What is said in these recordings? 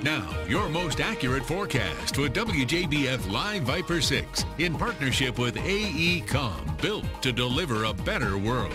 Now, your most accurate forecast with WJBF Live VIPIR 6 in partnership with AECom, built to deliver a better world.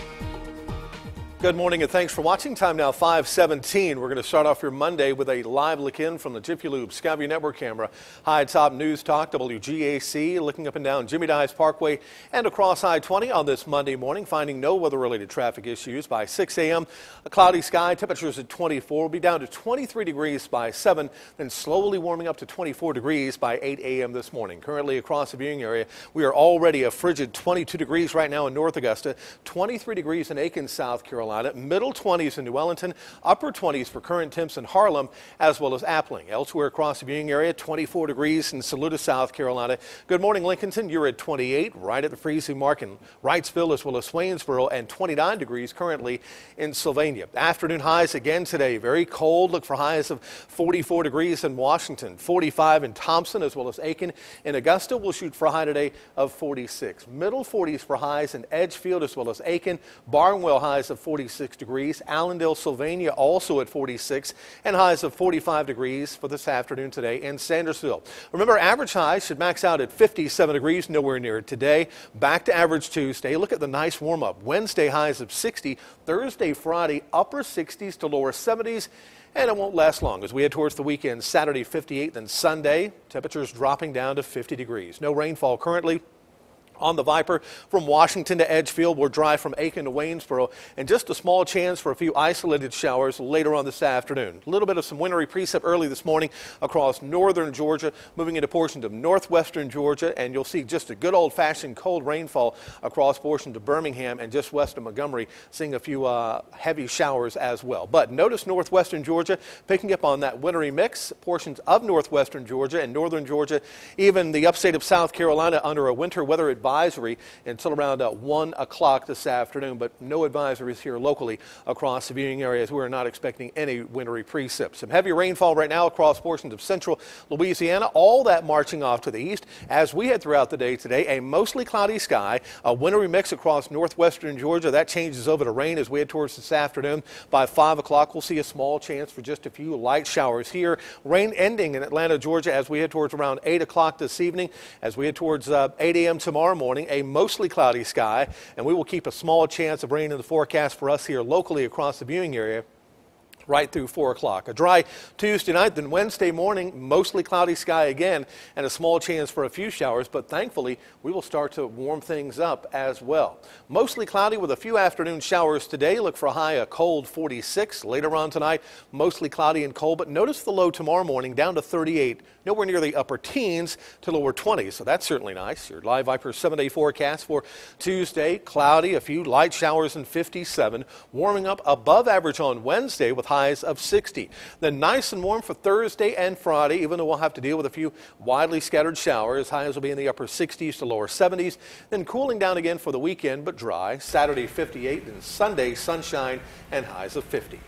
Good morning and thanks for watching. Time now 5:17. We're going to start off your Monday with a live look in from the Jiffy Lube Skyview Network camera. High top news talk WGAC, looking up and down Jimmy Dice Parkway and across I-20 on this Monday morning, finding no weather-related traffic issues by 6 a.m. A cloudy sky, temperatures at 24, will be down to 23 degrees by 7, then slowly warming up to 24 degrees by 8 a.m. this morning. Currently across the viewing area, we are already a frigid 22 degrees right now in North Augusta, 23 degrees in Aiken, South Carolina. Middle 20s in New Wellington, upper 20s for current temps in Harlem, as well as Appling. Elsewhere across the viewing area, 24 degrees in Saluda, South Carolina. Good morning, Lincolnton. You're at 28, right at the freezing mark in Wrightsville, as well as Swainsboro, and 29 degrees currently in Sylvania. Afternoon highs again today. Very cold. Look for highs of 44 degrees in Washington, 45 in Thompson, as well as Aiken. In Augusta, we'll shoot for a high today of 46. Middle 40s for highs in Edgefield, as well as Aiken. Barnwell highs of 46 degrees. Allendale, Sylvania also at 46, and highs of 45 degrees for this afternoon today in Sandersville. Remember, average highs should max out at 57 degrees, nowhere near it today. Back to average Tuesday. Look at the nice warm up. Wednesday highs of 60, Thursday, Friday, upper 60s to lower 70s. And it won't last long as we head towards the weekend. Saturday 58, then Sunday, temperatures dropping down to 50 degrees. No rainfall currently on the VIPIR. From Washington to Edgefield, we're dry from Aiken to Waynesboro, and just a small chance for a few isolated showers later on this afternoon. A little bit of some wintry precip early this morning across northern Georgia, moving into portions of northwestern Georgia, and you'll see just a good old-fashioned cold rainfall across portions of Birmingham and just west of Montgomery, seeing a few heavy showers as well. But notice northwestern Georgia picking up on that wintry mix, portions of northwestern Georgia and northern Georgia, even the upstate of South Carolina under a winter weather advisory until around 1 o'clock this afternoon, but no advisories here locally across the viewing areas. We're not expecting any wintry precip. Some heavy rainfall right now across portions of central Louisiana, all that marching off to the east as we head throughout the day today. A mostly cloudy sky, a wintry mix across northwestern Georgia. That changes over to rain as we head towards this afternoon. By 5 o'clock, we'll see a small chance for just a few light showers here. Rain ending in Atlanta, Georgia as we head towards around 8 o'clock this evening. As we head towards 8 a.m. tomorrow morning, a mostly cloudy sky, and we will keep a small chance of rain in the forecast for us here locally across the viewing area right through 4 o'clock. A dry Tuesday night, then Wednesday morning, mostly cloudy sky again, and a small chance for a few showers, but thankfully we will start to warm things up as well. Mostly cloudy with a few afternoon showers today. Look for a high, a cold 46. Later on tonight, mostly cloudy and cold, but notice the low tomorrow morning down to 38, nowhere near the upper teens to lower 20s, so that's certainly nice. Your live VIPIR 7-day forecast for Tuesday, cloudy, a few light showers and 57, warming up above average on Wednesday with highs of 60. Then nice and warm for Thursday and Friday, even though we'll have to deal with a few widely scattered showers. Highs will be in the upper 60s to lower 70s. Then cooling down again for the weekend, but dry. Saturday 58, and Sunday sunshine and highs of 50.